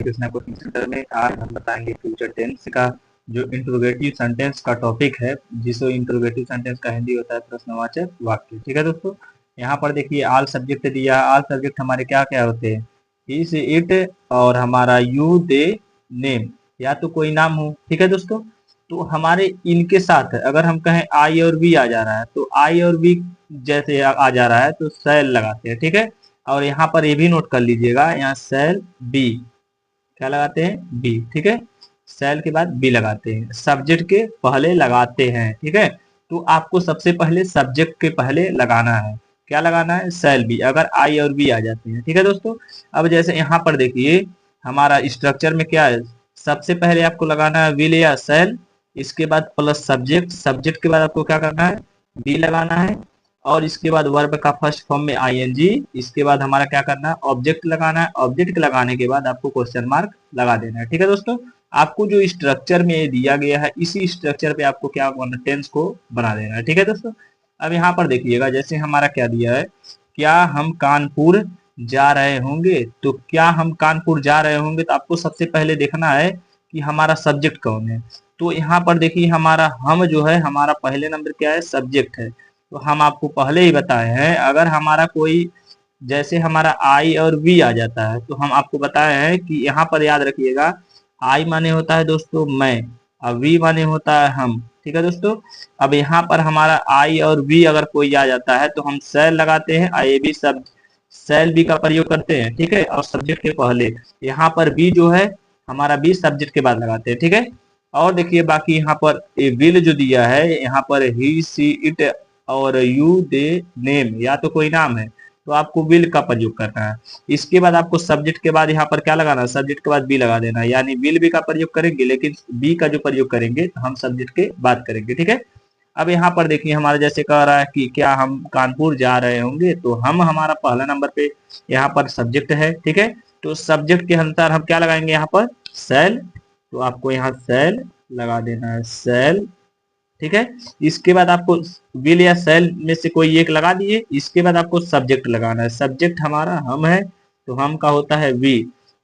Krishna coaching centre में। आज हम बताएंगे फ्यूचर टेंस का जो इंट्रोगेटिव सेंटेंस का टॉपिक है, जिसको इंट्रोगेटिव सेंटेंस का हिंदी होता है प्रश्नवाचक वाक्य। ठीक है दोस्तों, यहाँ पर देखिए ऑल सब्जेक्ट दिया। ऑल सब्जेक्ट हमारे क्या क्या होते हैं, इस इट और हमारा यू दे नेम, या तो कोई नाम हो। ठीक है दोस्तों, तो हमारे इनके साथ अगर हम कहें आई और वी आ जा रहा है, तो आई और वी जैसे आ जा रहा है तो सेल लगाते हैं। ठीक है, और यहाँ पर ये भी नोट कर लीजिएगा, यहाँ सेल बी क्या लगाते हैं, बी। ठीक है, सेल के बाद बी लगाते हैं, सब्जेक्ट के पहले लगाते हैं। ठीक है, तो आपको सबसे पहले सब्जेक्ट के पहले लगाना है, क्या लगाना है, सेल बी, अगर आई और बी आ जाते हैं। ठीक है दोस्तों, अब जैसे यहाँ पर देखिए हमारा स्ट्रक्चर में क्या है, सबसे पहले आपको लगाना है विल या सेल, इसके बाद प्लस सब्जेक्ट, सब्जेक्ट के बाद आपको क्या करना है, बी लगाना है, और इसके बाद वर्ब का फर्स्ट फॉर्म में आईएनजी, इसके बाद हमारा क्या करना है, ऑब्जेक्ट लगाना है, ऑब्जेक्ट लगाने के बाद आपको क्वेश्चन मार्क लगा देना है। ठीक है दोस्तों, आपको जो स्ट्रक्चर में दिया गया है इसी स्ट्रक्चर पे आपको क्या टेंस को बना देना है। ठीक है दोस्तों, अब यहाँ पर देखिएगा जैसे हमारा क्या दिया है, क्या हम कानपुर जा रहे होंगे, तो क्या हम कानपुर जा रहे होंगे, तो आपको सबसे पहले देखना है कि हमारा सब्जेक्ट कौन है। तो यहाँ पर देखिए हमारा हम जो है, हमारा पहले नंबर क्या है, सब्जेक्ट है। तो हम आपको पहले ही बताए हैं, अगर हमारा कोई जैसे हमारा आई और वी आ जाता है, तो हम आपको बताए हैं कि यहाँ पर याद रखिएगा, आई माने होता है दोस्तों मैं, और वी माने होता है हम। ठीक है दोस्तों, अब यहाँ पर हमारा आई और वी अगर कोई आ जाता है तो हम सेल लगाते हैं, आई बी सब सेल बी का प्रयोग करते हैं। ठीक है, और सब्जेक्ट के पहले यहाँ पर बी जो है हमारा बी सब्जेक्ट के बाद लगाते हैं। ठीक है, और देखिए बाकी यहाँ पर विल जो दिया है, यहाँ पर ही सी इट और यू दे नेम, या तो कोई नाम है तो आपको विल का प्रयोग करना है। इसके बाद आपको सब्जेक्ट के बाद यहाँ पर क्या लगाना है, सब्जेक्ट के बाद बी लगा देना है, यानी विल बी का प्रयोग करेंगे, लेकिन बी का जो प्रयोग करेंगे तो हम सब्जेक्ट के बाद करेंगे। ठीक है, अब यहाँ पर देखिए हमारा जैसे कह रहा है कि क्या हम कानपुर जा रहे होंगे, तो हम हमारा पहला नंबर पे यहाँ पर सब्जेक्ट है। ठीक है, तो सब्जेक्ट के अनुसार हम क्या लगाएंगे, यहाँ पर सेल, तो आपको यहाँ सेल लगा देना है, सेल। ठीक है, इसके बाद आपको विल या सेल में से कोई एक लगा दिए, इसके बाद आपको सब्जेक्ट लगाना है, सब्जेक्ट हमारा हम है तो हम का होता है वी,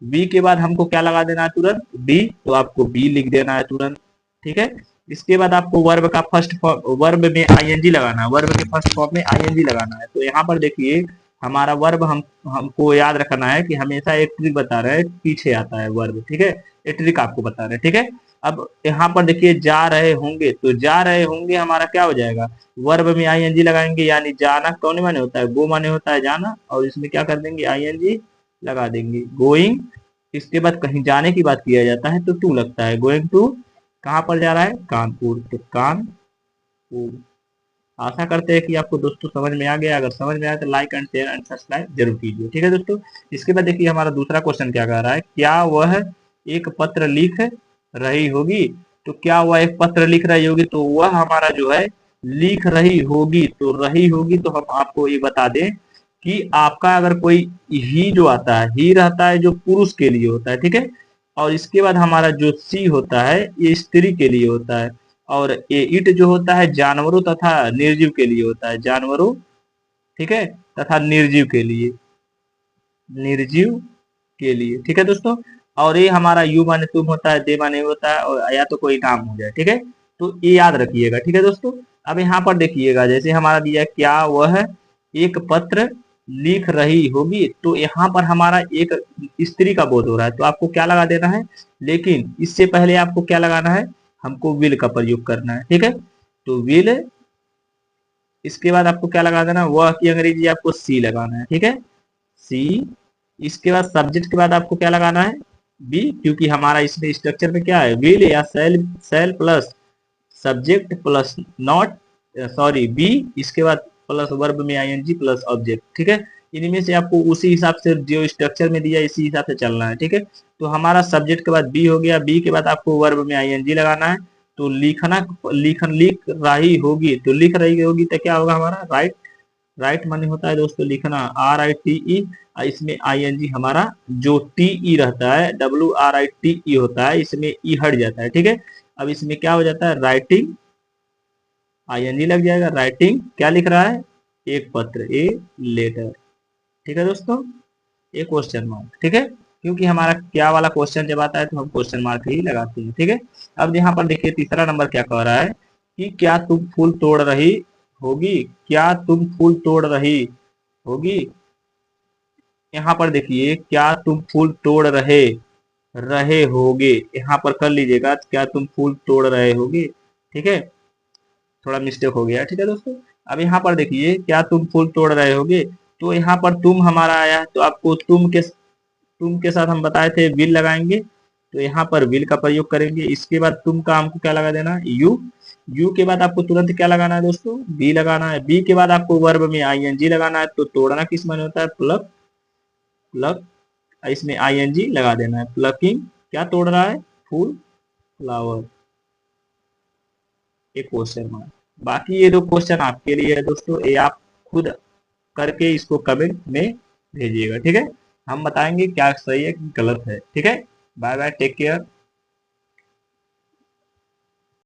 वी के बाद हमको क्या लगा देना है, तुरंत बी, तो आपको बी लिख देना है तुरंत। ठीक है, इसके बाद आपको वर्ब का फर्स्ट फॉर्म, वर्ब में आईएनजी लगाना है, वर्ब के फर्स्ट फॉर्म में आईएनजी लगाना है। तो यहाँ पर देखिए हमारा वर्ब हमको याद रखना है कि हमेशा एक ट्रिक बता रहे हैं, पीछे आता है वर्ब। ठीक है, ये ट्रिक आपको बता रहे हैं। ठीक है, अब यहाँ पर देखिए जा रहे होंगे, तो जा रहे होंगे हमारा क्या हो जाएगा, वर्ब में आईएनजी लगाएंगे, यानी जाना कौन माने होता है, गो माने होता है जाना, और इसमें क्या कर देंगे, आईएनजी लगा देंगे, गोइंग। इसके बाद कहीं जाने की बात किया जाता है तो टू लगता है, गोइंग टू, कहाँ पर जा रहा है, कानपुर, तो कानपुर। आशा करते हैं कि आपको दोस्तों समझ में आ गया, अगर समझ में आया तो like and share and subscribe जरूर कीजिए। ठीक है दोस्तों, इसके बाद देखिए हमारा दूसरा क्वेश्चन क्या कह रहा है, क्या वह एक पत्र लिख रही होगी, तो क्या वह एक पत्र लिख रही होगी, तो वह हमारा जो है लिख रही होगी, तो रही होगी, तो हम आपको ये बता दें कि आपका अगर कोई ही जो आता है, ही रहता है जो पुरुष के लिए होता है। ठीक है, और इसके बाद हमारा जो सी होता है ये स्त्री के लिए होता है, और ये इट जो होता है जानवरों तथा निर्जीव के लिए होता है, जानवरों, ठीक है, तथा निर्जीव के लिए, निर्जीव के लिए। ठीक है दोस्तों, और ये हमारा यू माने तुम होता है, दे माने होता है, और या तो कोई नाम हो जाए। ठीक है, तो ये याद रखिएगा। ठीक है दोस्तों, अब यहाँ पर देखिएगा जैसे हमारा दिया है, क्या वह एक पत्र लिख रही होगी, तो यहाँ पर हमारा एक स्त्री का बोध हो रहा है, तो आपको क्या लगा देना है, लेकिन इससे पहले आपको क्या लगाना है, हमको विल का प्रयोग करना है। ठीक है, तो विल, इसके बाद आपको क्या लगा देना, वह की अंग्रेजी आपको सी लगाना है। ठीक है, सी, इसके बाद सब्जेक्ट के बाद आपको क्या लगाना है, बी, क्योंकि हमारा इसमें स्ट्रक्चर में क्या है, विल या shall, shall plus subject plus not, sorry be, इसके बाद प्लस वर्ब में आईएनजी प्लस ऑब्जेक्ट। ठीक है, इनमें से आपको उसी हिसाब से जो स्ट्रक्चर में दिया इसी हिसाब से चलना है। ठीक है, तो हमारा सब्जेक्ट के बाद बी हो गया, बी के बाद आपको वर्ब में आईएनजी लगाना है, तो लिखना, लिख रही होगी, तो लिख रही होगी तो क्या होगा हमारा, राइट, राइट माने होता है दोस्तों लिखना, आर आई टी ई, इसमें आई एन जी हमारा जो टी ई रहता है, W R I T E होता है, इसमें ई हट जाता है। ठीक है, अब इसमें क्या हो जाता है, राइटिंग, आई एन जी लग जाएगा, राइटिंग क्या लिख रहा है, एक पत्र, ए लेटर। ठीक है दोस्तों, एक क्वेश्चन मार्क। ठीक है, क्योंकि हमारा क्या वाला क्वेश्चन जब आता है तो हम क्वेश्चन मार्क ही लगाते हैं। ठीक है, अब यहाँ पर देखिए तीसरा नंबर क्या कह रहा है कि क्या तुम फूल तोड़ रही होगी, क्या तुम फूल तोड़ रही होगी। यहाँ पर देखिए क्या तुम फूल तोड़ रहे रहे होगे, यहाँ पर कर लीजिएगा क्या तुम फूल तोड़ रहे होगे। ठीक है, थोड़ा मिस्टेक हो गया। ठीक है दोस्तों, अब यहाँ पर देखिए क्या तुम फूल तोड़ रहे होगे, तो यहाँ पर तुम हमारा आया है, तो आपको तुम के साथ हम बताए थे विल लगाएंगे, तो यहाँ पर विल का प्रयोग करेंगे। इसके बाद तुम का हमको क्या लगा देना, यू। यू के बाद आपको तुरंत क्या लगाना है दोस्तों, बी लगाना है। बी के बाद आपको वर्ब में आईएनजी लगाना है। तो तोड़ना किस माने होता है, प्लग। प्लग, इसमें आईएनजी लगा देना है। प्लकिंग, क्या तोड़ रहा है, फूल, फ्लावर, एक क्वेश्चन मार्क। बाकी ये दो क्वेश्चन आपके लिए है दोस्तों, ये आप खुद करके इसको कमेंट में भेजिएगा। ठीक है, हम बताएंगे क्या सही है गलत है। ठीक है, बाय बाय, टेक केयर।